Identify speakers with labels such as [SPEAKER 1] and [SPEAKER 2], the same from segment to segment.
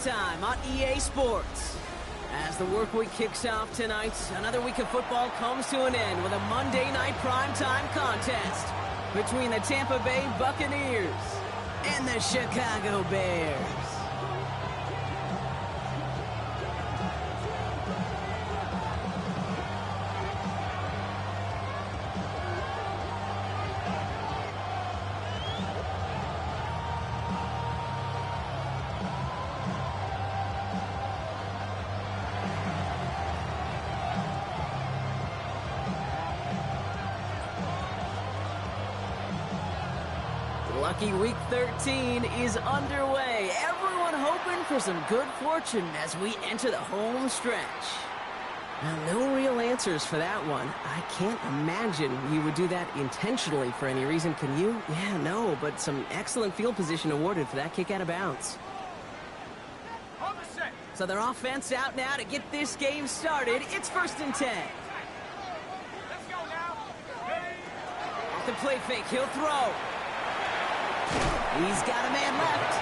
[SPEAKER 1] time on EA Sports. As the work week kicks off tonight, another week of football comes to an end with a Monday night primetime contest between the Tampa Bay Buccaneers and the Chicago Bears. Lucky Week 13 is underway. Everyone hoping for some good fortune as we enter the home stretch. Now, no real answers for that one. I can't imagine you would do that intentionally for any reason, can you? Yeah, no, but some excellent field position awarded for that kick out of bounds. So their offense out now to get this game started. It's 1st and 10. Off the play fake, he'll throw. He's got a man left.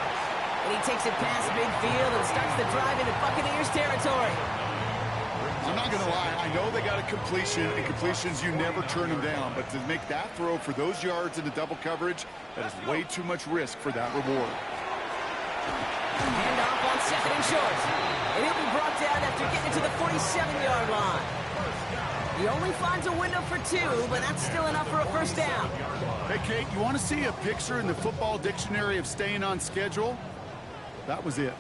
[SPEAKER 1] And he takes it past midfield and starts the drive into Buccaneers territory.
[SPEAKER 2] I'm not going to lie. I know they got a completion, and completions, you never turn them down. But to make that throw for those yards into double coverage, that is way too much risk for that reward.
[SPEAKER 1] Hand off on 2nd and short. And he'll be brought down after getting to the 47-yard line. He only finds a window for 2, but that's still enough for a 1st down.
[SPEAKER 2] Hey, Kate, you want to see a picture in the football dictionary of staying on schedule? That was it.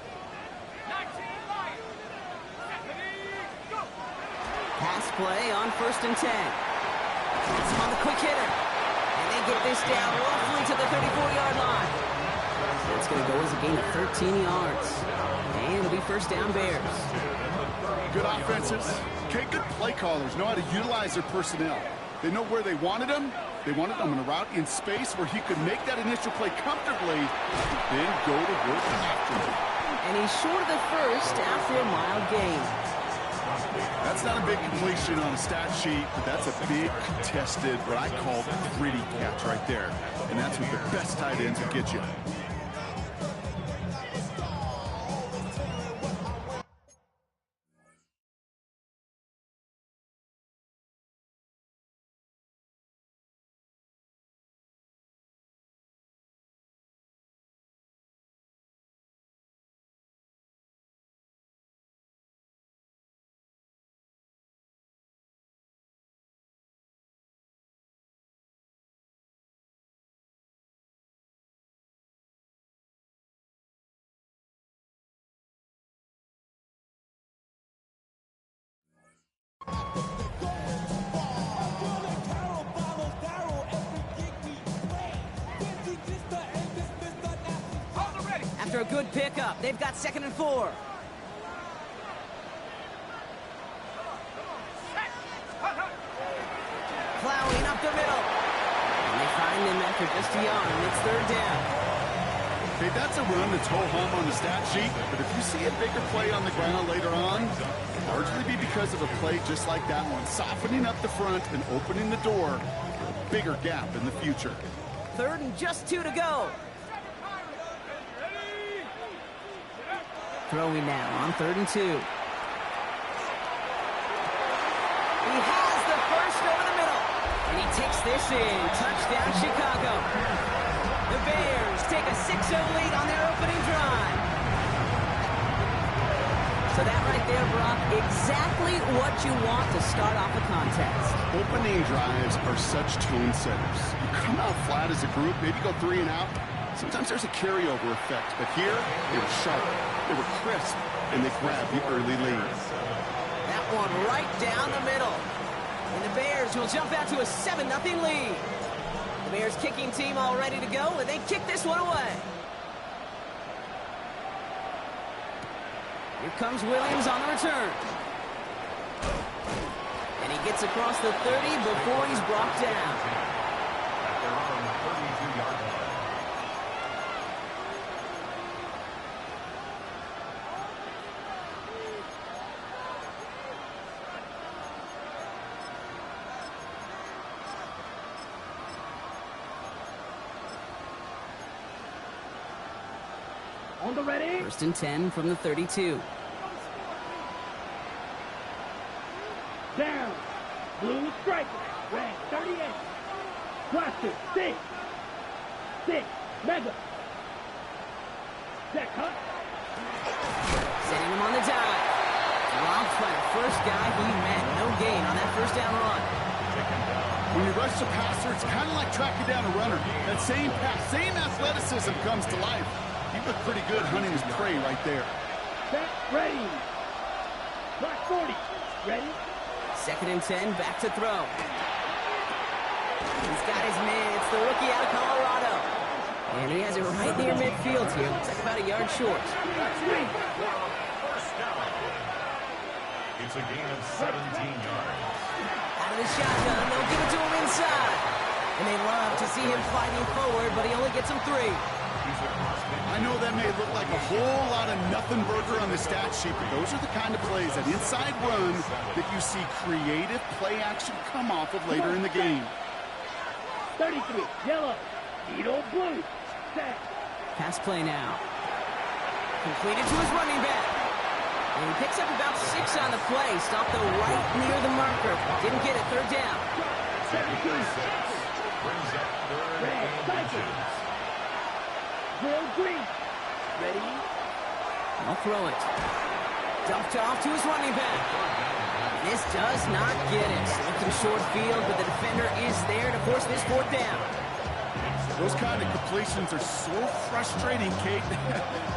[SPEAKER 1] Pass play on 1st and 10. It's on the quick hitter. And they get this down roughly to the 34-yard line. It's going to go as a gain of 13 yards. And it'll be 1st down Bears.
[SPEAKER 2] Good offenses. Okay, good play callers know how to utilize their personnel. They know where they wanted them. They wanted them in a route in space where he could make that initial play comfortably, then go to work after it.
[SPEAKER 1] And he's short of the 1st after a mild gain.
[SPEAKER 2] That's not a big completion on a stat sheet, but that's a big contested, what I call gritty catch right there. And that's what the best tight ends will get you.
[SPEAKER 1] After a good pickup, they've got 2nd and 4. Plowing up the middle. And they find him after just a yard, and it's 3rd down.
[SPEAKER 2] Okay, that's a run that's ho-hum on the stat sheet, but if you see a bigger play on the ground later on, it'll largely be because of a play just like that one, softening up the front and opening the door for a bigger gap in the future.
[SPEAKER 1] 3rd and just 2 to go. Throwing now on 3rd and 2. He has the first over the middle. And he takes this in. Touchdown, Chicago. The Bears take a 6-0 lead on their opening drive. So that right there, Brock, exactly what you want to start off a contest.
[SPEAKER 2] Opening drives are such tone setters. You come out flat as a group, maybe go 3 and out. Sometimes there's a carryover effect, but here, they were sharp, they were crisp, and they grabbed the early lead.
[SPEAKER 1] That one right down the middle. And the Bears will jump out to a 7-0 lead. The Bears kicking team all ready to go, and they kick this one away. Here comes Williams on the return. And he gets across the 30 before he's brought down.
[SPEAKER 3] On
[SPEAKER 1] First and 10 from the 32.
[SPEAKER 3] Down. Blue striker. Red 38. Cluster. 6. 6. Mega. Check hut.
[SPEAKER 1] Setting him on the dive. Robbed by the first guy he met. No gain on that first down run.
[SPEAKER 2] When you rush the passer, it's kind of like tracking down a runner. That same pass, same athleticism comes to life. He looked pretty good hunting his prey right there.
[SPEAKER 3] Set. Ready. Black 40. Ready.
[SPEAKER 1] Second and 10, back to throw. He's got his man. It's the rookie out of Colorado. And he has it right near midfield here. Looks like about a yard short.
[SPEAKER 4] It's a gain of 17 yards.
[SPEAKER 1] Out of the shotgun, they'll give it to him inside. And they love to see him fighting forward, but he only gets him 3.
[SPEAKER 2] I know that may look like a whole lot of nothing burger on the stat sheet, but those are the kind of plays, that inside run, that you see creative play action come off of later in the game.
[SPEAKER 3] 33. Yellow. Needle blue. Set.
[SPEAKER 1] Pass play now. Completed to his running back. And he picks up about 6 on the play. Stopped though right near the marker. Didn't get it. Third down.
[SPEAKER 3] 17.
[SPEAKER 4] Brings up third
[SPEAKER 3] Red.
[SPEAKER 4] and
[SPEAKER 3] Cycle.
[SPEAKER 4] inches.
[SPEAKER 3] Drill green. Ready.
[SPEAKER 1] I'll throw it. Dumped off to his running back. This does not get it. Looking short field, but the defender is there to force this fourth down.
[SPEAKER 2] Those kind of completions are so frustrating, Kate.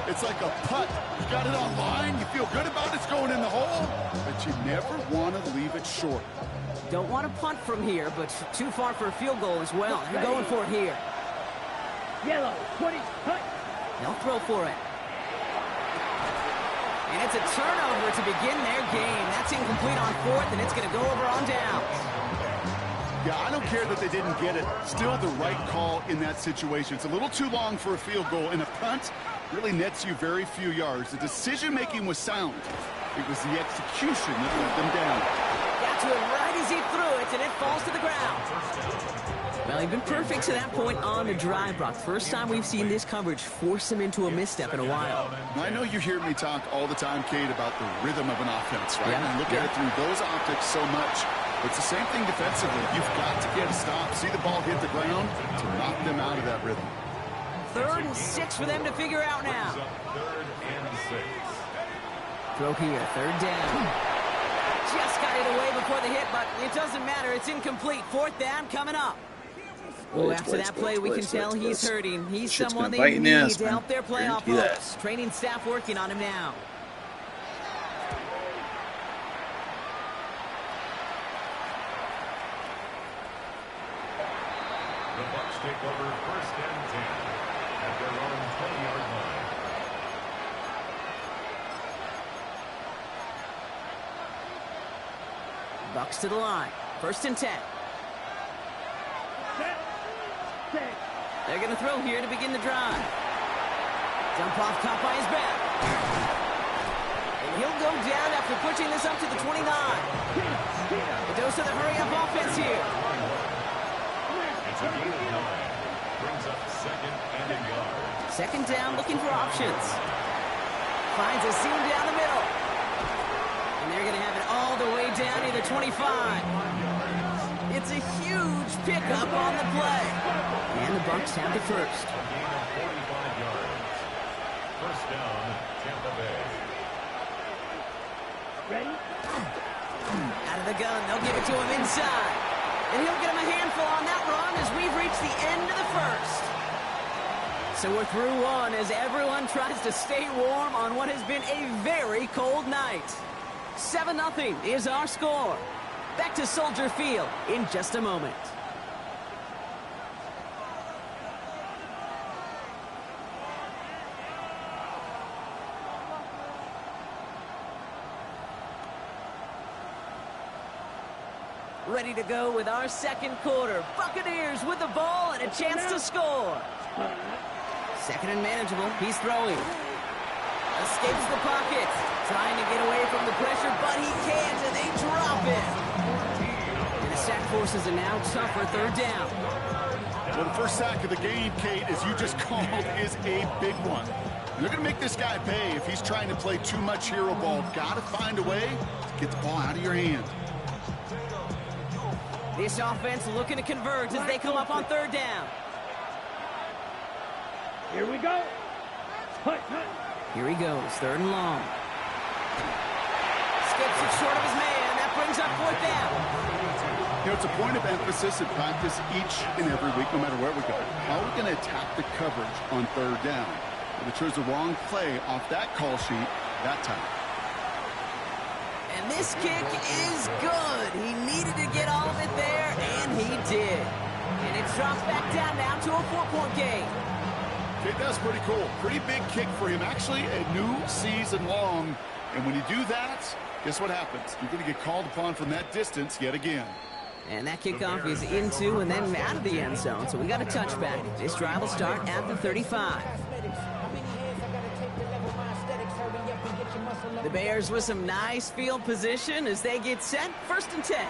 [SPEAKER 2] It's like a putt. You got it on line, you feel good about it's going in the hole, but you never want to leave it short.
[SPEAKER 1] Don't want to punt from here, but too far for a field goal as well. They're going for it here.
[SPEAKER 3] Yellow. 20. Cut.
[SPEAKER 1] They'll throw for it. And it's a turnover to begin their game. That's incomplete on fourth, and it's going to go over on downs.
[SPEAKER 2] Yeah, I don't care that they didn't get it. Still the right call in that situation. It's a little too long for a field goal, and a punt really nets you very few yards. The decision-making was sound. It was the execution that let them down.
[SPEAKER 1] Got to it right as he threw it, and it falls to the ground. Well, he'd been perfect to that point on the drive, Brock. First time we've seen this coverage force him into a misstep in a while.
[SPEAKER 2] I know you hear me talk all the time, Kate, about the rhythm of an offense, right?
[SPEAKER 1] Yeah,
[SPEAKER 2] You look at it through those optics so much. It's the same thing defensively. You've got to get a stop, see the ball hit the ground to knock them out of that rhythm.
[SPEAKER 1] 3rd and 6 for them to figure out now.
[SPEAKER 4] Third and 6.
[SPEAKER 1] Throw here, 3rd down. Just got it away before the hit, but it doesn't matter. It's incomplete. 4th down coming up. Oh, after that play, we can tell he's hurting. He's someone they need to help their playoff hopes. Training staff working on him now.
[SPEAKER 4] The Bucs take over first and 10 at their own 20-yard line.
[SPEAKER 1] Bucs to the line. 1st and 10.
[SPEAKER 3] Set. Set.
[SPEAKER 1] They're going to throw here to begin the drive. Jump off caught by his back. And he'll go down after pushing this up to the 29. A dose of the hurry-up offense here.
[SPEAKER 4] It's a gain of 9. Brings up second and a yard.
[SPEAKER 1] 2nd down, looking for options. Finds a seam down the middle. And they're going to have it all the way down near the 25. It's a huge pickup on the play. And the Bucs have the first.
[SPEAKER 4] A gain of 45 yards. First down, Tampa Bay.
[SPEAKER 3] Ready.
[SPEAKER 1] Out of the gun, they'll give it to him inside. And he'll get him a handful on that run as we've reached the end of the first. So we're through one as everyone tries to stay warm on what has been a very cold night. 7-0 is our score. Back to Soldier Field in just a moment. Ready to go with our second quarter. Buccaneers with the ball and a chance to score. 2nd and manageable. He's throwing. Escapes the pocket. Trying to get away from the pressure, but he can't, and they drop it. And the sack forces a now tougher 3rd down.
[SPEAKER 2] Well, the first sack of the game, Kate, as you just called, is a big one. They're going to make this guy pay if he's trying to play too much hero ball. Got to find a way to get the ball out of your hand.
[SPEAKER 1] This offense looking to converge as they come up on third down.
[SPEAKER 3] Here we go. Hut.
[SPEAKER 1] Here he goes, third and long. Skips it short of his man. That brings up fourth down.
[SPEAKER 2] You know, it's a point of emphasis in practice each and every week, no matter where we go. How are we going to attack the coverage on third down? They chose the wrong play off that call sheet that time.
[SPEAKER 1] And this kick is good. He needed to get all of it there, and he did. And it drops back down now to a 4-point game.
[SPEAKER 2] Okay, that's pretty cool. Pretty big kick for him. Actually, a new season long. And when you do that, guess what happens? You're going to get called upon from that distance yet again.
[SPEAKER 1] And that kickoff is into and then out of the end zone. So we got a touchback. This drive will start at the 35. The Bears with some nice field position as they get set. First and 10.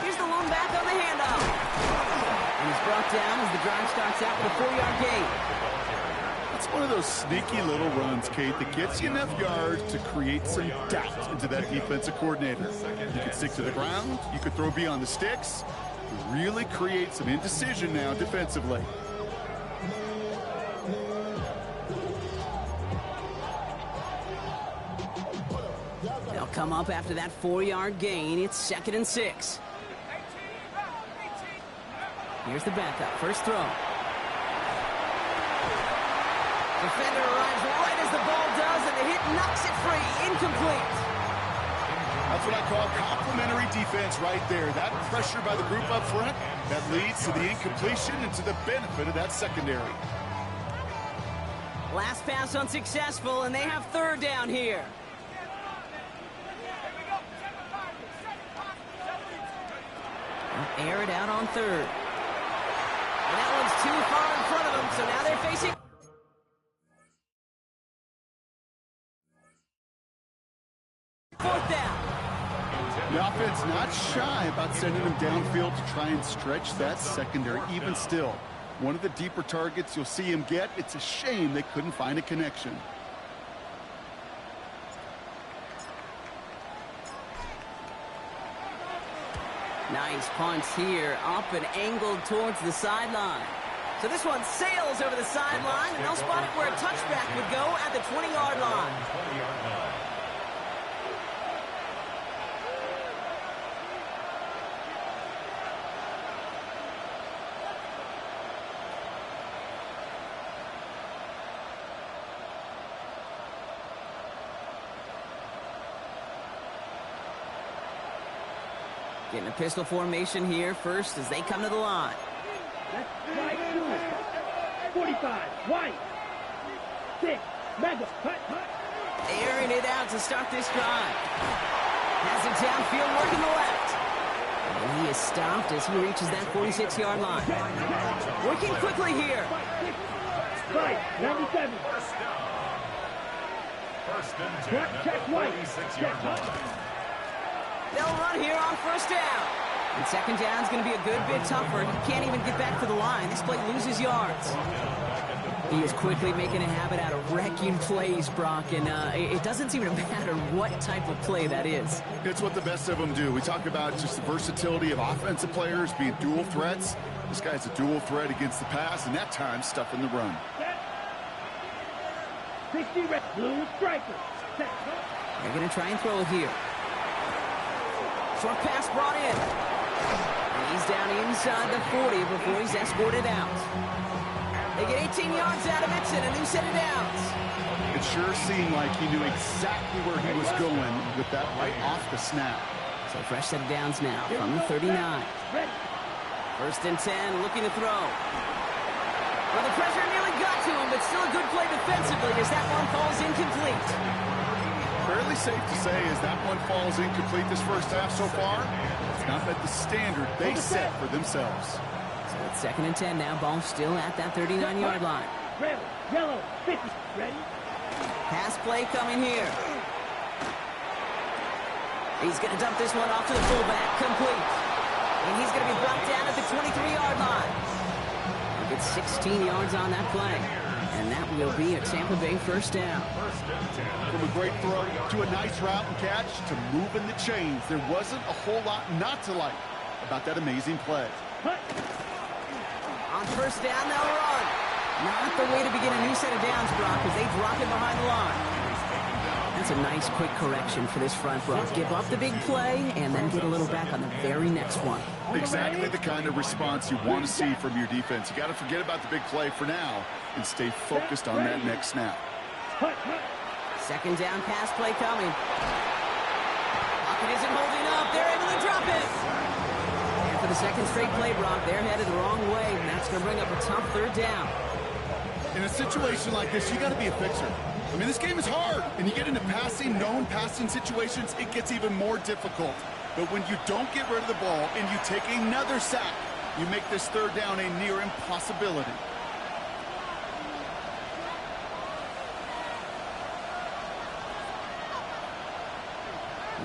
[SPEAKER 1] Here's the lone back on the handoff. And he's brought down as the drive starts out with a 4-yard gain.
[SPEAKER 2] It's one of those sneaky little runs, Kate, that gets you enough yards to create some doubt into that defensive coordinator. You can stick to the ground. You could throw beyond the sticks. You really create some indecision now defensively.
[SPEAKER 1] They'll come up after that 4-yard gain. It's 2nd and 6. Here's the backup. First throw. Defender arrives right as the ball does, and the hit knocks it free. Incomplete.
[SPEAKER 2] That's what I call complementary defense right there. That pressure by the group up front, that leads to the incompletion and to the benefit of that secondary.
[SPEAKER 1] Last pass unsuccessful, and they have third down here. Air it out on third. And that one's too far in front of them, so now they're facing... fourth down.
[SPEAKER 2] The offense not shy about sending them downfield to try and stretch that secondary. Even still, one of the deeper targets you'll see him get. It's a shame they couldn't find a connection.
[SPEAKER 1] Nice punt here, up and angled towards the sideline. So this one sails over the sideline, and they'll spot it where a touchback would go at the 20-yard line. Getting a pistol formation here first as they come to the line.
[SPEAKER 3] That's right. 45. White. 6. Mega. Cut.
[SPEAKER 1] Airing it out to start this drive. Has it downfield, working the left. And he is stopped as he reaches that 46-yard line. Working quickly here.
[SPEAKER 3] Right. 97.
[SPEAKER 4] First and 10 at the 46-yard line.
[SPEAKER 1] They'll run here on first down. And second down's going to be a good bit tougher. He can't even get back to the line. This play loses yards. He is quickly making a habit out of wrecking plays, Brock, and it doesn't seem to matter what type of play that is.
[SPEAKER 2] It's what the best of them do. We talk about just the versatility of offensive players being dual threats. This guy's a dual threat against the pass, and that time stuffing the run.
[SPEAKER 3] 60 red. Blue striker.
[SPEAKER 1] They're going to try and throw it here. Short pass brought in. And he's down inside the 40 before he's escorted out. They get 18 yards out of it and a new set of downs.
[SPEAKER 2] It sure seemed like he knew exactly where he was going with that right off the snap.
[SPEAKER 1] So fresh set of downs now from the 39. First and 10, looking to throw. Well, the pressure nearly got to him, but still a good play defensively as that one falls incomplete.
[SPEAKER 2] Fairly safe to say as that one falls incomplete this first half so far. It's not met the standard they set for themselves.
[SPEAKER 1] So it's 2nd and 10 now. Ball still at that 39-yard line.
[SPEAKER 3] Red, yellow, 50. Ready?
[SPEAKER 1] Pass play coming here. He's going to dump this one off to the fullback. Complete. And he's going to be brought down at the 23-yard line. Gets 16 yards on that play. And that will be a Tampa Bay first down.
[SPEAKER 2] From a great throw to a nice route and catch to moving the chains, there wasn't a whole lot not to like about that amazing play.
[SPEAKER 1] On first down, they'll run. Not the way to begin a new set of downs, Brock, as they drop it behind the line. That's a nice quick correction for this front, Brock. Give up the big play and then get a little back on the very next one.
[SPEAKER 2] Exactly the kind of response you want to see from your defense. You got to forget about the big play for now and stay focused on that next snap.
[SPEAKER 1] Second down pass play coming. Pocket isn't holding up. They're able to drop it. And for the second straight play, Brock, they're headed the wrong way, and that's going to bring up a tough third down.
[SPEAKER 2] In a situation like this, you got to be a fixer. I mean, this game is hard, and you get into known passing situations, it gets even more difficult. But when you don't get rid of the ball and you take another sack, you make this third down a near impossibility.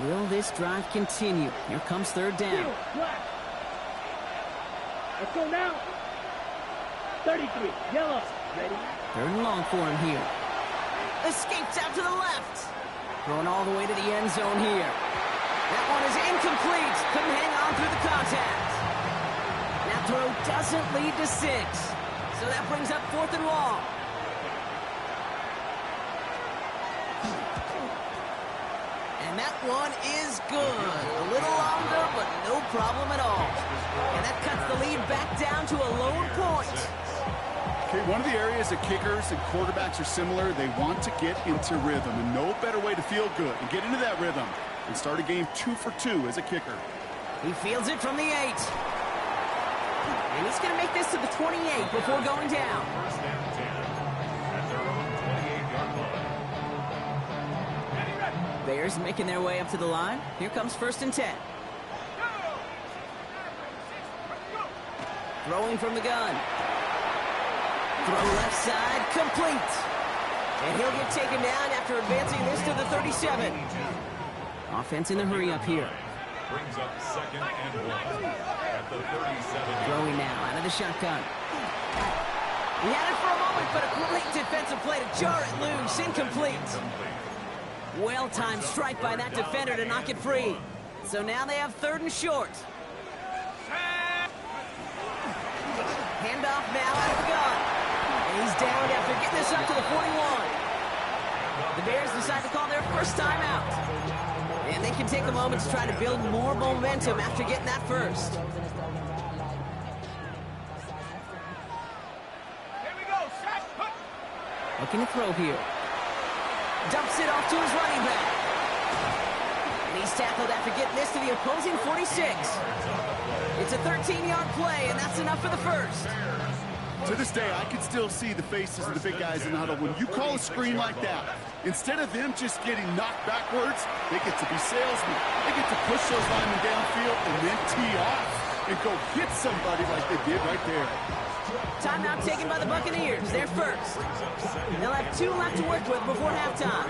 [SPEAKER 1] Will this drive continue? Here comes third down.
[SPEAKER 3] Let's go now. 33, yellow. Ready?
[SPEAKER 1] Third and long for him here. Escapes out to the left. Going all the way to the end zone here. That one is incomplete. Couldn't hang on through the contact. That throw doesn't lead to 6. So that brings up fourth and long. And that one is good. A little longer, but no problem at all. And that cuts the lead back down to a lower point.
[SPEAKER 2] Okay, one of the areas that kickers and quarterbacks are similar, they want to get into rhythm, and no better way to feel good and get into that rhythm and start a game 2 for 2 as a kicker.
[SPEAKER 1] He fields it from the 8. And he's going to make this to the 28 before going down.
[SPEAKER 4] First down 10 at their own 28-yard line.
[SPEAKER 1] Bears making their way up to the line. Here comes first and 10. Throwing from the gun. Throw left side, complete. And he'll get taken down after advancing this to the 37. Offense in the hurry up here.
[SPEAKER 4] Brings up second and 1 at the 37.
[SPEAKER 1] Throwing now out of the shotgun. He had it for a moment, but a great defensive play to jar it loose. Incomplete. Well-timed strike by that defender to knock it free. So now they have third and short. Handoff now out of the gun. And he's down after getting this up to the 41. The Bears decide to call their first timeout. And they can take a moment to try to build more momentum after getting that first.
[SPEAKER 3] Here we go, set, put.
[SPEAKER 1] Looking to throw here. Dumps it off to his running back. And he's tackled after getting this to the opposing 46. It's a 13-yard play, and that's enough for the first.
[SPEAKER 2] To this day, I can still see the faces of the big guys in the huddle. When you call a screen like that, instead of them just getting knocked backwards, they get to be salesmen. They get to push those linemen downfield and then tee off and go hit somebody like they did right there.
[SPEAKER 1] Timeout taken by the Buccaneers. They're first. They'll have 2 left to work with before halftime.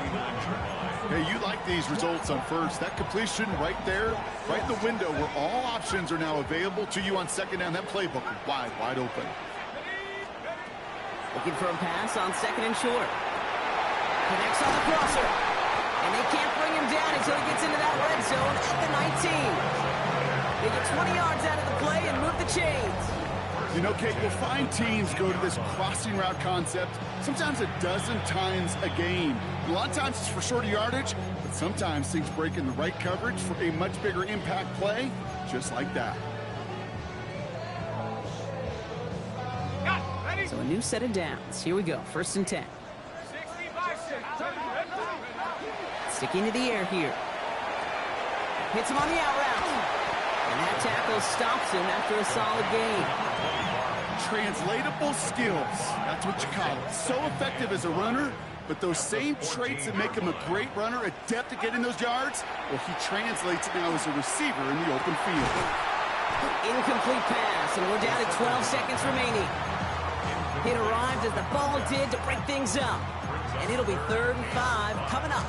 [SPEAKER 2] Hey, you like these results on first. That completion right there, right in the window where all options are now available to you on second down. That playbook is wide open.
[SPEAKER 1] Looking for a pass on second and short. Connects on the crosser. And they can't bring him down until he gets into that red zone at the 19. They get 20 yards out of the play and move the chains.
[SPEAKER 2] You know, Kate, you'll find teams go to this crossing route concept sometimes a dozen times a game. A lot of times it's for shorter yardage, but sometimes things break in the right coverage for a much bigger impact play, just like that.
[SPEAKER 1] So a new set of downs. Here we go. First and 10. Sticking to the air here. Hits him on the out route. And that tackle stops him after a solid gain.
[SPEAKER 2] Translatable skills. That's what you call it. So effective as a runner, but those same traits that make him a great runner, adept at getting those yards, well, he translates it now as a receiver in the open field.
[SPEAKER 1] Incomplete pass, and we're down to 12 seconds remaining. It arrived as the ball did to break things up. And it'll be 3rd and 5 coming up.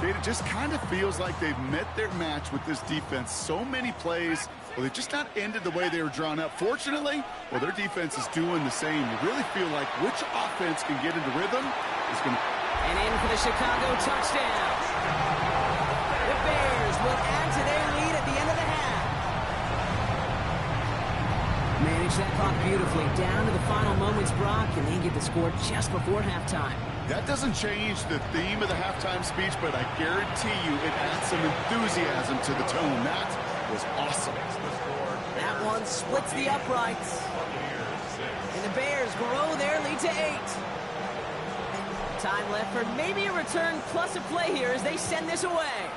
[SPEAKER 2] Kate, it just kind of feels like they've met their match with this defense. So many plays, well, they just not ended the way they were drawn up. Fortunately, well, their defense is doing the same. You really feel like which offense can get into rhythm is going to...
[SPEAKER 1] And in for the Chicago touchdown. The Bears will add to their lead at the end of the half. Manage that clock beautifully down to the final moments, Brock, and they get the score just before halftime.
[SPEAKER 2] That doesn't change the theme of the halftime speech, but I guarantee you it adds some enthusiasm to the tone. That was awesome.
[SPEAKER 1] That one splits the uprights. And the Bears grow their lead to 8. Time left for maybe a return plus a play here as they send this away.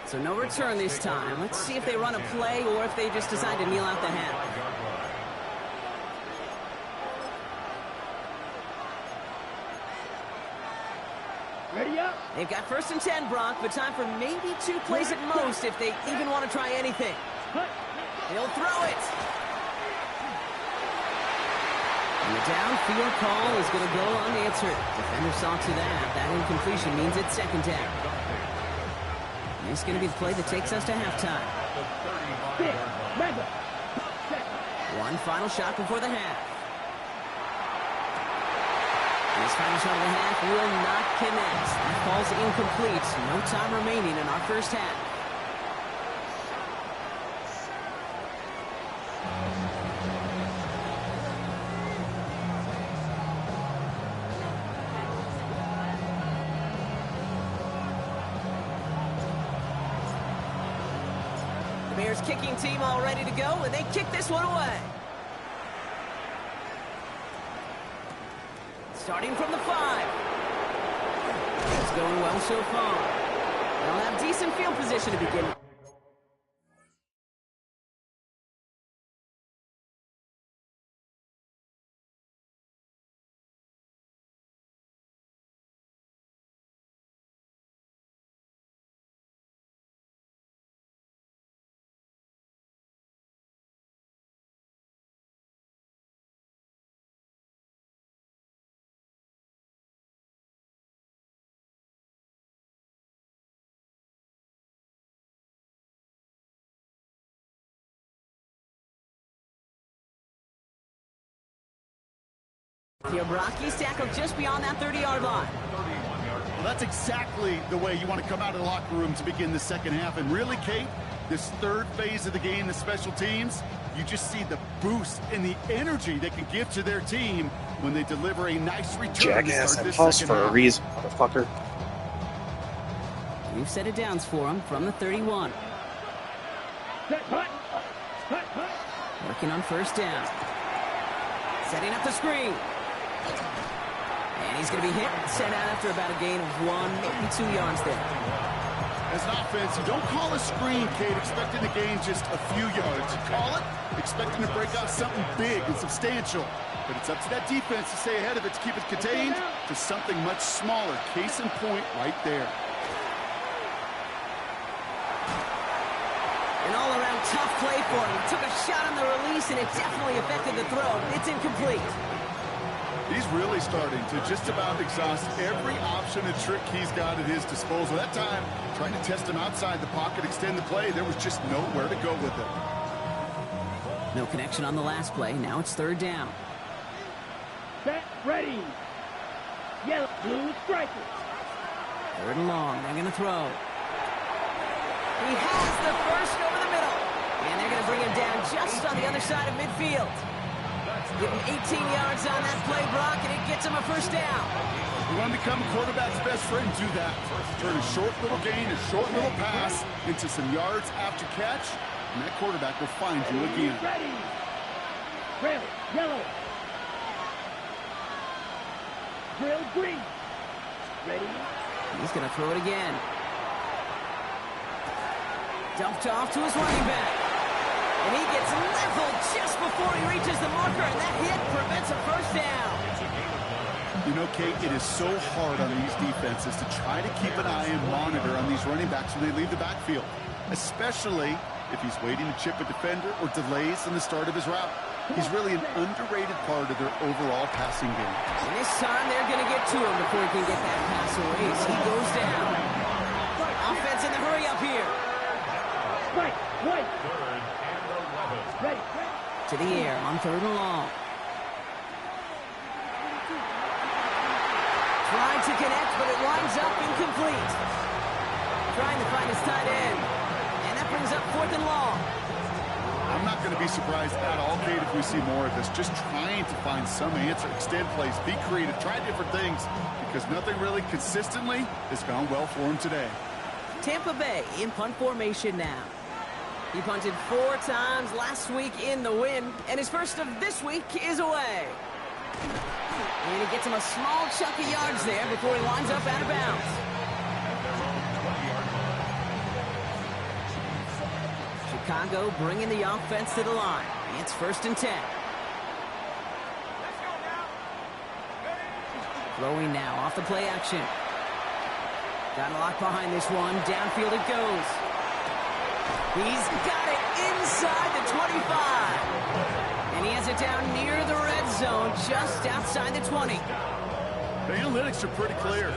[SPEAKER 1] So no return this time. Let's see if they run a play or if they just decide to kneel out the half.
[SPEAKER 3] Ready up.
[SPEAKER 1] They've got 1st and 10, Brock, but time for maybe 2 plays at most if they even want to try anything. He'll throw it. And the downfield call is going to go unanswered. Defender saw to that. That incompletion means it's 2nd down. And it's going to be the play that takes us to halftime. One final shot before the half. This final shot of the half will not connect. That falls incomplete. No time remaining in our first half. The Bears kicking team all ready to go, and they kick this one away. Starting from the 5. It's going well so far. They'll have decent field position to begin with. Here, Brocky's tackled just beyond that 30-yard line.
[SPEAKER 2] Well, that's exactly the way you want to come out of the locker room to begin the second half. And really, Kate, this third phase of the game, the special teams, you just see the boost and the energy they can give to their team when they deliver a nice return.
[SPEAKER 5] Jackass and pulse for a reason, motherfucker.
[SPEAKER 1] We've set it downs for him from the 31. Working on 1st down. Setting up the screen. And he's going to be hit and set out after about a gain of 1, maybe 2 yards there.
[SPEAKER 2] As an offense, you don't call a screen, Kate, expecting to gain just a few yards. You call it expecting to break out something big and substantial. But it's up to that defense to stay ahead of it, to keep it contained to something much smaller. Case in point right there.
[SPEAKER 1] An all-around tough play for him. He took a shot on the release, and it definitely affected the throw. It's incomplete.
[SPEAKER 2] He's really starting to just about exhaust every option and trick he's got at his disposal. That time, trying to test him outside the pocket, extend the play, there was just nowhere to go with it.
[SPEAKER 1] No connection on the last play. Now it's 3rd down.
[SPEAKER 3] Set, ready. Yellow, blue, strikers.
[SPEAKER 1] 3rd and long. They're going to throw. He has the first over the middle. And they're going to bring him down just on the other side of midfield. Give him 18 yards on that play, Brock, and it gets him a 1st down.
[SPEAKER 2] You want to become a quarterback's best friend, do that. Turn a short little gain, a short little pass into some yards after catch, and that quarterback will find you again.
[SPEAKER 3] Ready. Red, yellow. Drill, green. Ready.
[SPEAKER 1] He's going to throw it again. Dumped off to his running back. And he gets leveled just before he reaches the marker, and that hit prevents a 1st down.
[SPEAKER 2] You know, Kate, it is so hard on these defenses to try to keep an eye and monitor on these running backs when they leave the backfield, especially if he's waiting to chip a defender or delays in the start of his route. He's really an underrated part of their overall passing game.
[SPEAKER 1] And this time they're going to get to him before he can get that pass away. So he goes down. Offense in the hurry up here.
[SPEAKER 3] Right, right.
[SPEAKER 4] Third and 11.
[SPEAKER 3] Ready.
[SPEAKER 1] To the air on 3rd and long. Trying to connect, but it winds up incomplete. Trying to find his tight end. And that brings up 4th and long.
[SPEAKER 2] I'm not going to be surprised at all, Kate, if we see more of this. Just trying to find some answer, extend plays, be creative, try different things, because nothing really consistently has gone well for him today.
[SPEAKER 1] Tampa Bay in punt formation now. He punted 4 times last week in the win, and his first of this week is away. And he gets him a small chunk of yards there before he winds up out of bounds. Chicago bringing the offense to the line. It's 1st and 10. Throwing now off the play action. Got a lock behind this one. Downfield it goes. He's got it inside the 25. And he has it down near the red zone, just outside the 20.
[SPEAKER 2] The analytics are pretty clear.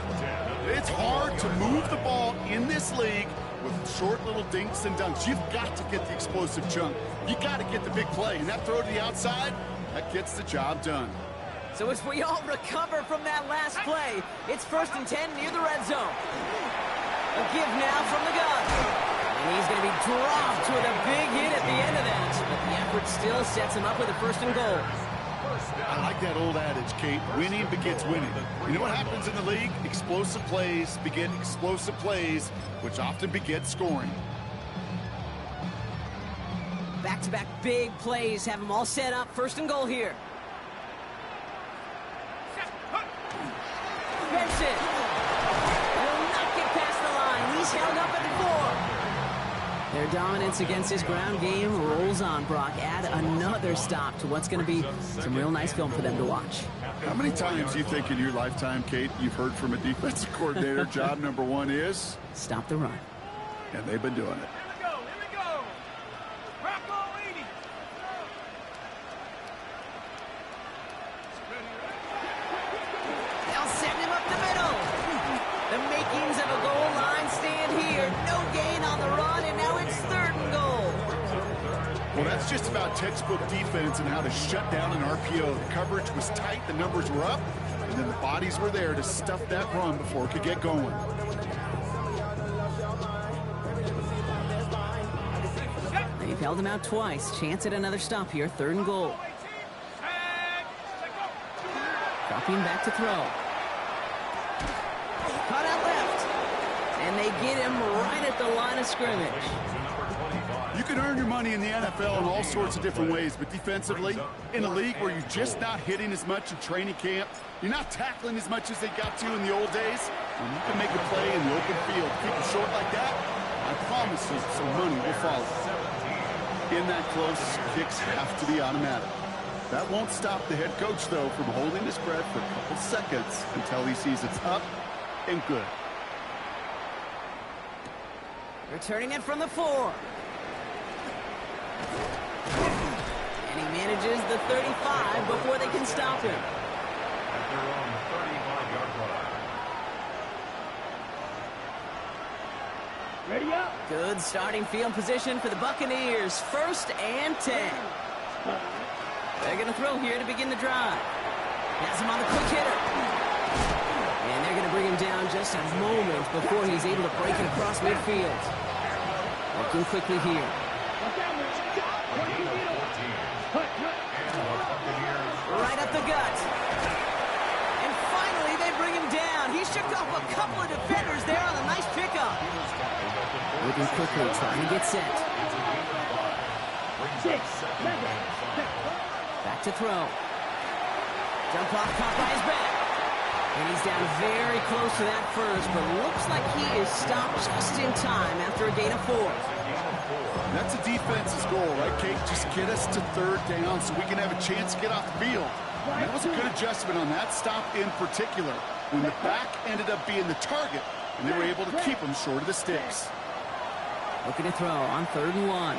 [SPEAKER 2] It's hard to move the ball in this league with short little dinks and dunks. You've got to get the explosive chunk. You got to get the big play. And that throw to the outside, that gets the job done.
[SPEAKER 1] So as we all recover from that last play, it's 1st and 10 near the red zone. A give now from the gun. And he's going to be dropped with a big hit at the end of that. But the effort still sets him up with a 1st and goal.
[SPEAKER 2] I like that old adage, Kate. Winning begets winning. You know what happens in the league? Explosive plays beget explosive plays, which often beget scoring.
[SPEAKER 1] Back-to-back big plays have them all set up. 1st and goal here. Benson will not get past the line. He's held up at the 4. Their dominance against this ground game rolls on, Brock. Add another stop to what's going to be some real nice film for them to watch.
[SPEAKER 2] How many times do you think in your lifetime, Kate, you've heard from a defensive coordinator, job number 1 is?
[SPEAKER 1] Stop the run.
[SPEAKER 2] And they've been doing it.
[SPEAKER 1] They'll send him up the middle. The makings of a goal line stand here. No gain on the run, and now it's 3rd and goal.
[SPEAKER 2] Well, that's just about textbook defense and how to shut down an RPO. The coverage was tight, the numbers were up, and then the bodies were there to stuff that run before it could get going.
[SPEAKER 1] They've held him out twice. Chance at another stop here. 3rd and goal. Dropping back to throw. Caught out left. And they get him right at the line of scrimmage.
[SPEAKER 2] You can earn your money in the NFL in all sorts of different ways, but defensively, in a league where you're just not hitting as much in training camp, you're not tackling as much as they got to in the old days, and you can make a play in the open field. Keep it short like that, I promise you some money will follow. In that close, kicks have to be automatic. That won't stop the head coach, though, from holding his breath for a couple seconds until he sees it's up and good.
[SPEAKER 1] Returning it from the 4. And he manages the 35 before they can stop him.
[SPEAKER 4] At their own 35-yard line.
[SPEAKER 3] Ready up.
[SPEAKER 1] Good starting field position for the Buccaneers. 1st and 10. They're going to throw here to begin the drive. Has him on the quick hitter. And they're going to bring him down just a moment before he's able to break it across midfield. Looking quickly here. Right up the gut. And finally, they bring him down. He shook off a couple of defenders there on a nice pickup. Looking quickly, trying to get set.
[SPEAKER 3] 6, 7.
[SPEAKER 1] Back to throw. Jump off, caught by his back. And he's down very close to that first, but looks like he is stopped just in time after a gain of 4.
[SPEAKER 2] That's a defense's goal, right, Kate? Just get us to 3rd down so we can have a chance to get off the field. And that was a good adjustment on that stop in particular, when the back ended up being the target, and they were able to keep him short of the sticks.
[SPEAKER 1] Looking to throw on 3rd and 1.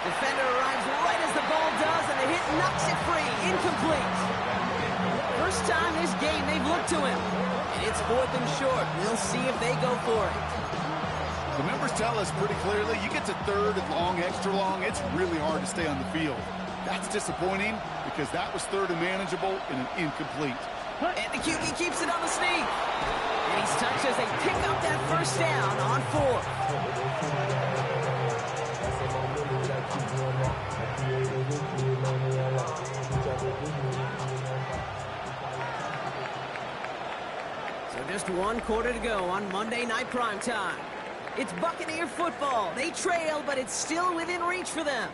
[SPEAKER 1] Defender arrives right as the ball does, and the hit knocks it free. Incomplete. First time this game they've looked to him. And it's 4th and short. We'll see if they go for it.
[SPEAKER 2] The numbers tell us pretty clearly, you get to 3rd and long, extra long, it's really hard to stay on the field. That's disappointing because that was 3rd and manageable and an incomplete.
[SPEAKER 1] And the QB keeps it on the sneak. And he's touched as they pick up that first down on 4th. So just 1 quarter to go on Monday Night Primetime. It's Buccaneer football. They trail, but it's still within reach for them.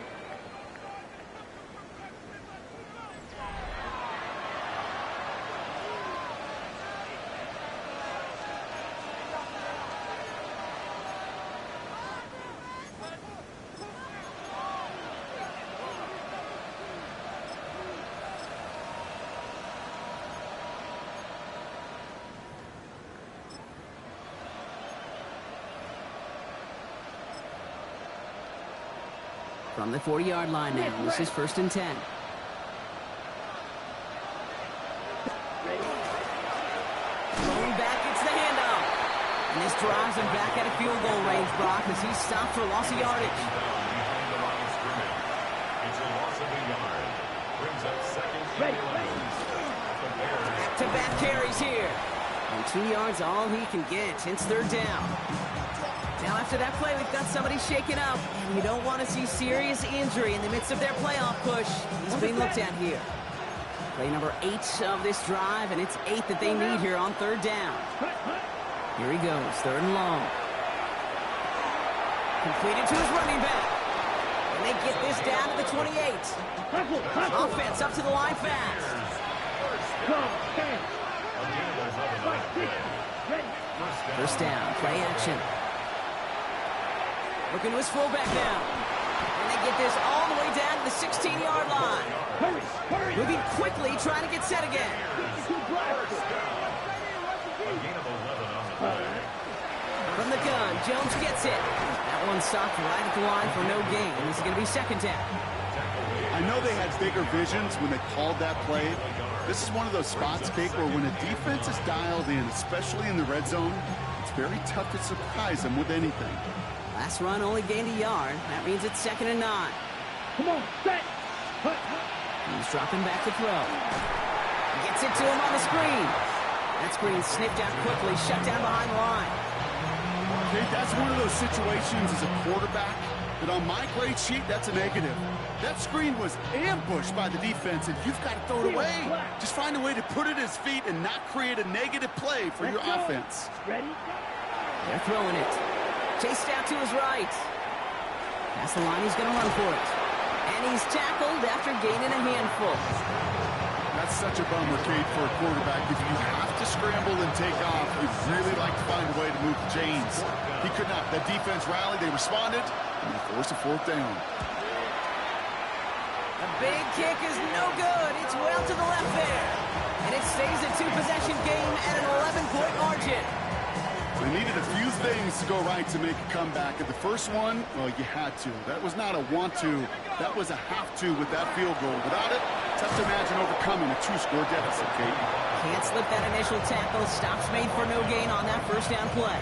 [SPEAKER 1] From the 40-yard line now, this is 1st and 10. Throwing back, it's the handoff. And this drives him back at a field goal range, Brock, as he's stopped for loss of yardage.
[SPEAKER 4] It's a loss of a yard. Brings up 2nd.
[SPEAKER 1] Back-to-back carries here. And 2 yards all he can get. It's 3rd down. Now after that play, we've got somebody shaken up, and you don't want to see serious injury in the midst of their playoff push. He's being looked at here. Play number 8 of this drive, and it's 8 that they need here on 3rd down. Here he goes, 3rd and long. Completed to his running back. And they get this down to the 28. Offense up to the line fast. First down, play action. Looking to his fullback now. And they get this all the way down to the 16-yard line. Moving quickly, trying to get set again. From the gun, Jones gets it. That one stopped right at the line for no gain. This is going to be 2nd down.
[SPEAKER 2] I know they had bigger visions when they called that play. This is one of those spots, Kate, where when a defense is dialed in, especially in the red zone, it's very tough to surprise them with anything.
[SPEAKER 1] Last run only gained a yard. That means it's 2nd and 9.
[SPEAKER 3] Come on, set.
[SPEAKER 1] He's dropping back to throw. Gets it to him on the screen. That screen sniffed out quickly, shut down behind the line.
[SPEAKER 2] Kate, that's one of those situations as a quarterback that on my grade sheet, that's a negative. That screen was ambushed by the defense, and you've got to throw it away. Just find a way to put it at his feet and not create a negative play for your offense.
[SPEAKER 3] Ready?
[SPEAKER 1] They're throwing it. Chased out to his right. Past the line, he's going to run for it. And he's tackled after gaining a handful.
[SPEAKER 2] That's such a bummer, Kate, for a quarterback. If you have to scramble and take off, you'd really like to find a way to move the chains. He could not. That defense rallied, they responded, and they forced a 4th down.
[SPEAKER 1] The big kick is no good. It's well to the left there. And it stays a 2-possession game at an 11-point margin.
[SPEAKER 2] They needed a few things to go right to make a comeback. And the first one, well, you had to. That was not a want to. That was a have to with that field goal. Without it, tough to imagine overcoming a 2-score deficit, Kate.
[SPEAKER 1] Can't slip that initial tackle. Stops made for no gain on that first down play.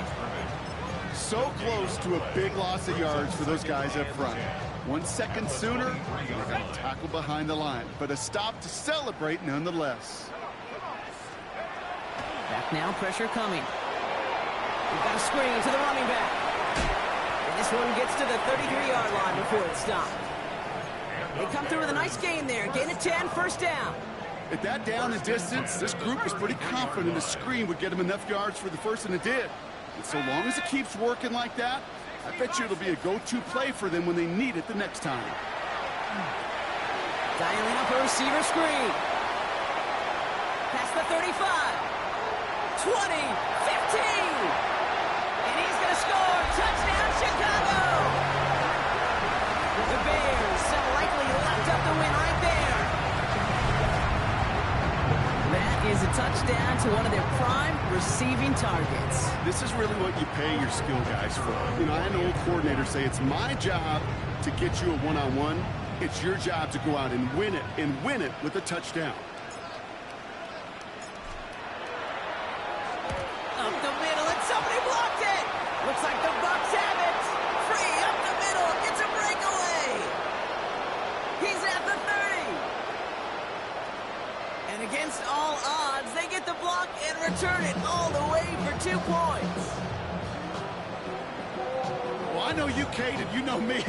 [SPEAKER 2] So close to a big loss of yards for those guys up front. 1 second sooner, they got a tackle behind the line. But a stop to celebrate nonetheless.
[SPEAKER 1] Back now, pressure coming. We've got a screen to the running back. And this one gets to the 33-yard line before it's stopped. They come through with a nice gain there. Gain of 10, first down.
[SPEAKER 2] At that down and distance, this group was pretty confident the screen would get them enough yards for the first, and it did. And so long as it keeps working like that, I bet you it'll be a go-to play for them when they need it the next time.
[SPEAKER 1] Dialing up a receiver screen. Past the 35. 20. 15. And he's going to score. Touchdown, Chicago. The Bears have likely locked up the win right there. That is a touchdown to one of their prime receiving targets.
[SPEAKER 2] This is really what you pay your skill guys for. You know, I had an old coordinator say it's my job to get you a one-on-one. It's your job to go out and win it with a touchdown.
[SPEAKER 1] Up the middle, and somebody blocked it! Looks like the Bucs have it! Free up the middle, it's a breakaway! He's at the 30! And against all odds, they get the block and return it all the way for 2 points.
[SPEAKER 2] Well, I know you, Kate, and you know me,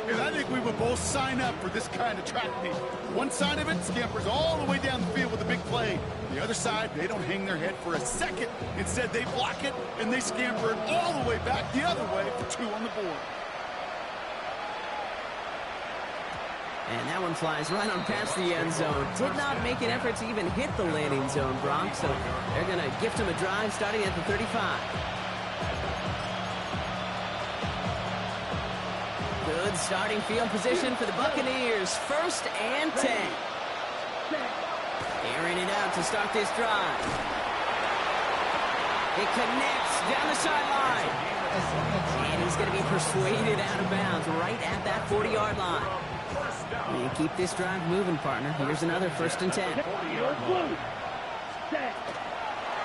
[SPEAKER 2] and I think we would both sign up for this kind of track meet. One side of it scampers all the way down the field with a big play. The other side, they don't hang their head for a second. Instead, they block it, and they scamper it all the way back the other way for 2 on the board.
[SPEAKER 1] And that one flies right on past the end zone. Did not make an effort to even hit the landing zone, Bronx, so they're going to gift him a drive starting at the 35. Good starting field position for the Buccaneers. 1st and 10. Airing it out to start this drive. It connects down the sideline. And he's going to be persuaded out of bounds right at that 40-yard line. And keep this drive moving, partner. Here's another 1st and 10.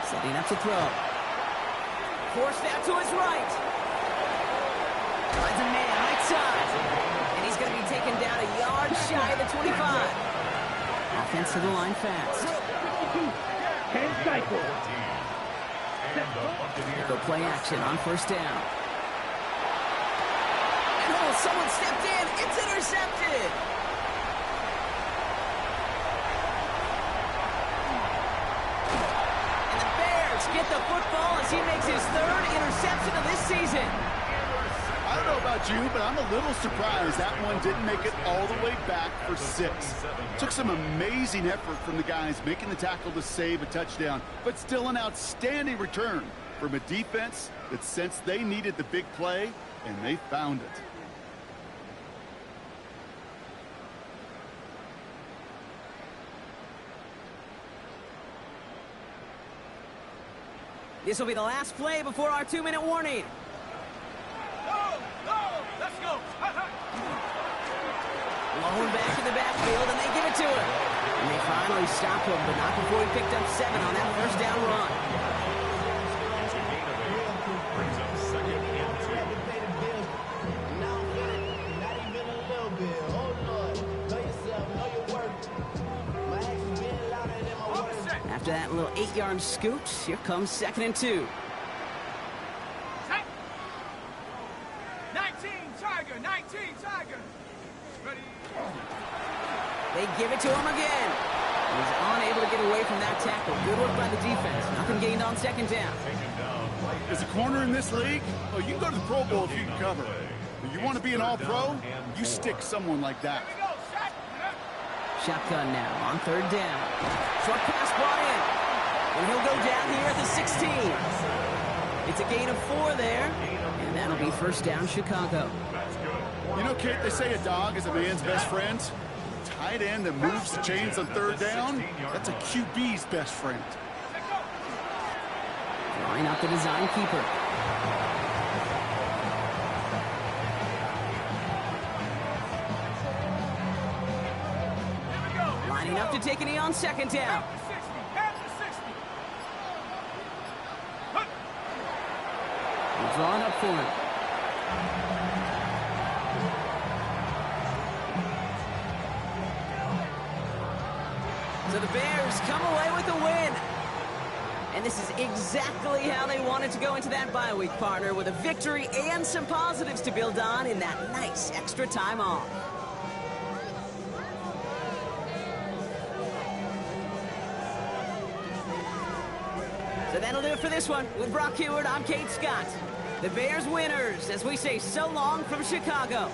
[SPEAKER 1] Setting up to throw. Forced out to his right. Finds a man right side. And he's going to be taken down a yard shy of the 25. Offense to the line fast.
[SPEAKER 3] 10 cycle.
[SPEAKER 1] Go play action on 1st down. And oh, someone stepped in. It's intercepted. And the Bears get the football as he makes his 3rd interception of this season.
[SPEAKER 2] I don't know about you, but I'm a little surprised that one didn't make it all the way back for 6. Took some amazing effort from the guys making the tackle to save a touchdown, but still an outstanding return from a defense that sensed they needed the big play, and they found it.
[SPEAKER 1] This will be the last play before our 2-minute warning.
[SPEAKER 3] Let's go.
[SPEAKER 1] Blown back in the backfield, and they give it to him. And they finally stop him, but not before he picked up 7 on that 1st down run.
[SPEAKER 4] Brings up 2nd and 2.
[SPEAKER 1] After that little 8-yard scoot, here comes 2nd and 2.
[SPEAKER 3] 19 Tiger. Ready.
[SPEAKER 1] They give it to him again. He's unable to get away from that tackle. Good work by the defense. Nothing gained on 2nd down.
[SPEAKER 2] As a corner in this league, oh, you can go to the Pro Bowl if you can cover. If you want to be an all-pro, you stick someone like that.
[SPEAKER 1] Shotgun now on 3rd down. Short pass brought in. And he'll go down here at the 16. It's a gain of 4 there. And that'll be 1st down, Chicago.
[SPEAKER 2] You know, Kate, they say a dog is a man's best friend. Tight end that moves the chains on 3rd down, that's a QB's best friend.
[SPEAKER 1] Drawing up the design keeper. Lining up to take a knee on 2nd down. Drawn up for him. So the Bears come away with a win. And this is exactly how they wanted to go into that bye week, partner, with a victory and some positives to build on in that nice extra time off. So that'll do it for this one. With Brock Heward, I'm Kate Scott. The Bears winners as we say so long from Chicago.